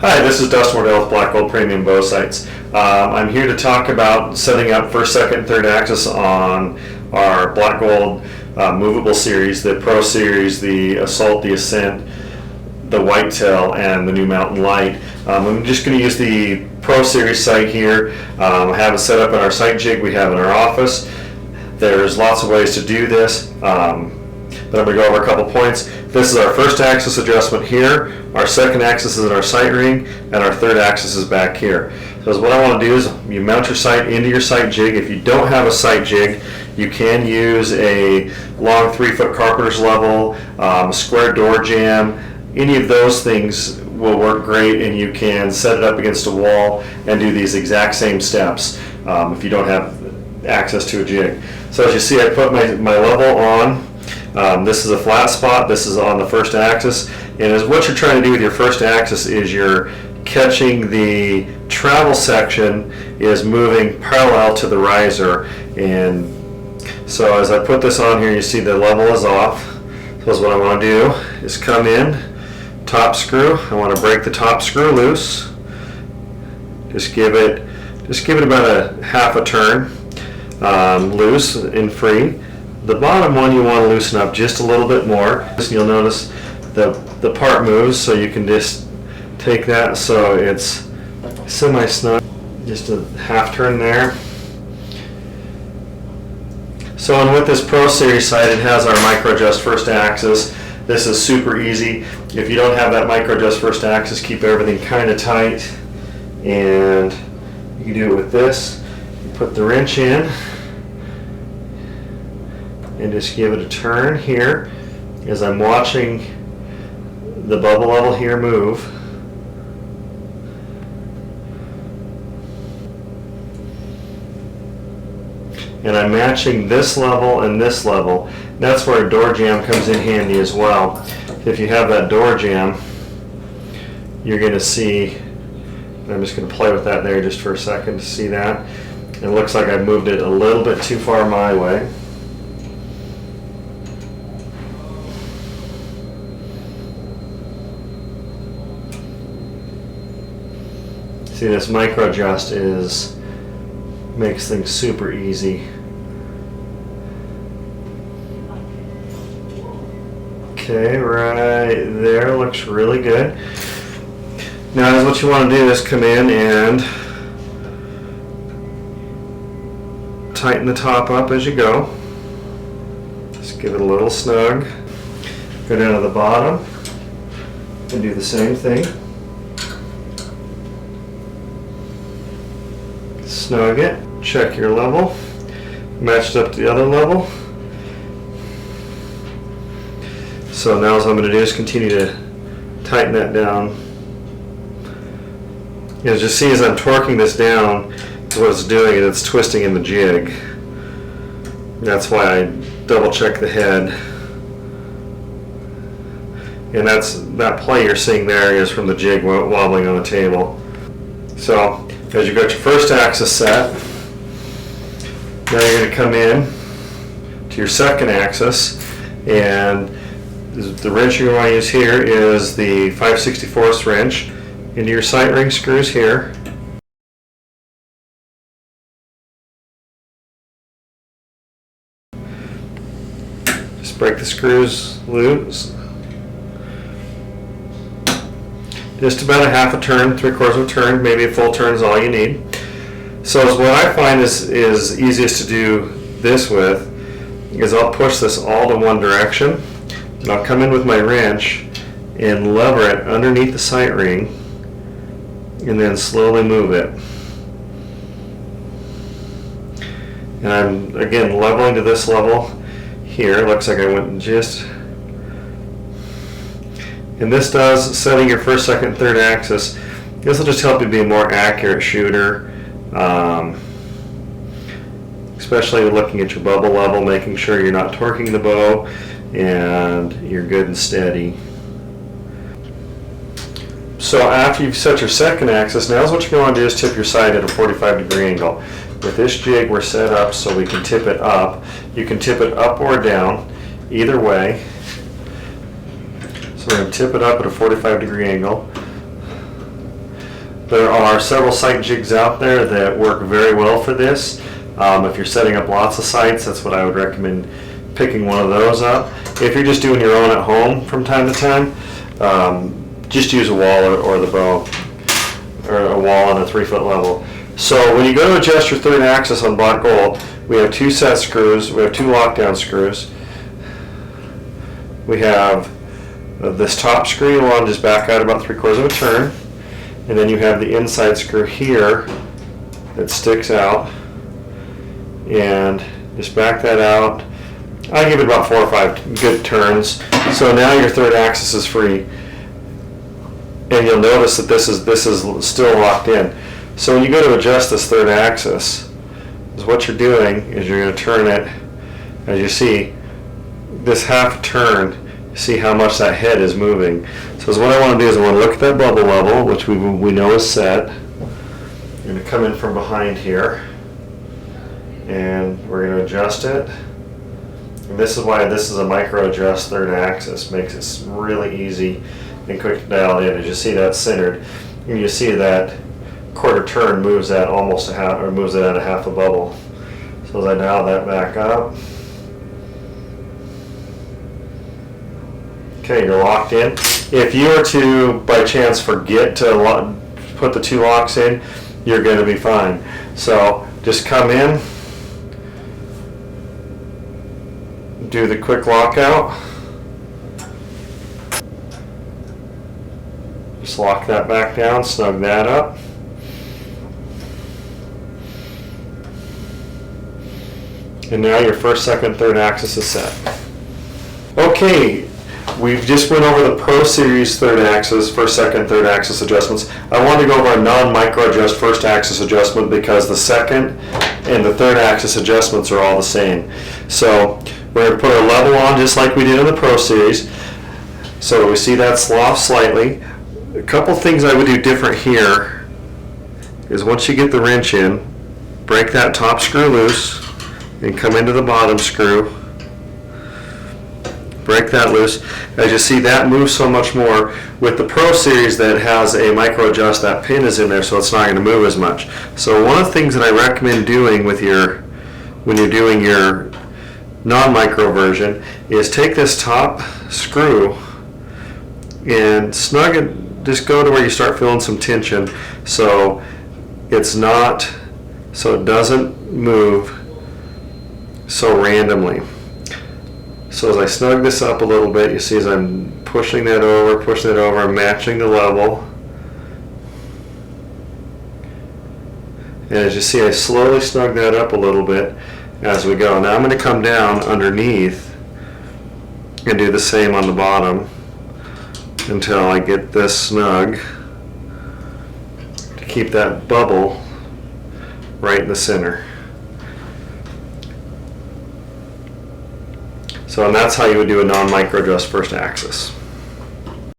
Hi, this is Dustin Wardell with BlackGold Premium Bow Sights. I'm here to talk about setting up first, second, and third axis on our BlackGold movable series, the Pro Series, the Assault, the Ascent, the Whitetail, and the new Mountain Light. I'm just going to use the Pro Series sight here. I have it set up in our sight jig we have in our office. There's lots of ways to do this, but I'm going to go over a couple points. This is our first axis adjustment here, our second axis is in our sight ring, and our third axis is back here. So what I want to do is you mount your sight into your sight jig. If you don't have a sight jig, you can use a long 3-foot carpenter's level, square door jamb. Any of those things will work great, and you can set it up against a wall and do these exact same steps if you don't have access to a jig. So as you see, I put my level on. This is a flat spot, this is on the first axis, and what you're trying to do with your first axis is you're catching the travel section is moving parallel to the riser. And so as I put this on here, you see the level is off. So what I want to do is come in, top screw. I want to break the top screw loose. Just give it about a half a turn loose and free. The bottom one you want to loosen up just a little bit more. You'll notice the part moves, so you can just take that so it's semi-snug. Just a half turn there. So, and with this Pro Series sight, it has our micro adjust first axis. This is super easy. If you don't have that micro adjust first axis, keep everything kind of tight, and you can do it with this. You put the wrench in and just give it a turn here as I'm watching the bubble level here move. And I'm matching this level and this level. That's where a door jamb comes in handy as well. If you have that door jamb, you're going to see, I'm just going to play with that there just for a second to see that. It looks like I moved it a little bit too far my way. See, this micro adjust makes things super easy. Okay, right there looks really good. Now what you want to do is come in and tighten the top up as you go. Just give it a little snug. Go down to the bottom and do the same thing. Snug it, check your level, matched up to the other level. So now what I'm going to do is continue to tighten that down. As you see, as I'm torquing this down, what it's doing is it's twisting in the jig. That's why I double check the head. And that play you're seeing there is from the jig wobbling on the table. So as you got your first axis set, now you're going to come in to your second axis, and the wrench you're going to use here is the 5/64 wrench into your sight ring screws here. Just break the screws loose. Just about a half a turn, 3/4 of a turn, maybe a full turn is all you need. So what I find is easiest to do this with is I'll push this all to one direction, and I'll come in with my wrench and lever it underneath the sight ring and then slowly move it. And I'm again leveling to this level here. It looks like I went just. And this does, setting your first, second, third axis, this will just help you be a more accurate shooter, especially looking at your bubble level, making sure you're not torquing the bow and you're good and steady. So after you've set your second axis, now what you're going to do is tip your sight at a 45-degree angle. With this jig we're set up so we can tip it up. You can tip it up or down, either way. So we're going to tip it up at a 45-degree angle. There are several sight jigs out there that work very well for this. If you're setting up lots of sights, that's what I would recommend, picking one of those up. If you're just doing your own at home from time to time, just use a wall or the bow, or a wall on a 3-foot level. So when you go to adjust your third axis on BlackGold, we have 2 set screws, we have 2 lockdown screws. We have this top screw you want to just back out about 3/4 of a turn, and then you have the inside screw here that sticks out, and just back that out. I give it about 4 or 5 good turns. So now your third axis is free, and you'll notice that this is still locked in. So when you go to adjust this third axis, is what you're doing is you're going to turn it, as you see, this half turn. See how much that head is moving. So what I want to do is I want to look at that bubble level, which we know is set. I'm going to come in from behind here, and we're going to adjust it. And this is why this is a micro adjust third axis. Makes it really easy and quick to dial in. As you see, that's centered, and you see that quarter turn moves that almost a half, or moves it at a half a bubble. So as I dial that back up, okay, you're locked in. If you were to, by chance, forget to put the 2 locks in, you're going to be fine. So just come in, do the quick lockout, just lock that back down, snug that up. And now your first, second, third axis is set. Okay. We've just went over the Pro Series third axis, first, second, third axis adjustments. I want to go over a non-micro adjust first axis adjustment because the second and the third axis adjustments are all the same. So we're going to put our level on just like we did in the Pro Series. So we see that slough slightly. A couple things I would do different here is once you get the wrench in, break that top screw loose and come into the bottom screw. Break that loose. As you see, that moves so much more. With the Pro Series that has a micro adjust, that pin is in there, so it's not going to move as much. So one of the things that I recommend doing with when you're doing your non-micro version is take this top screw and snug it. Just go to where you start feeling some tension, so it doesn't move so randomly. So as I snug this up a little bit, you see as I'm pushing that over, matching the level. And as you see, I slowly snug that up a little bit as we go. Now I'm going to come down underneath and do the same on the bottom until I get this snug to keep that bubble right in the center. So, and that's how you would do a non-micro adjust first axis.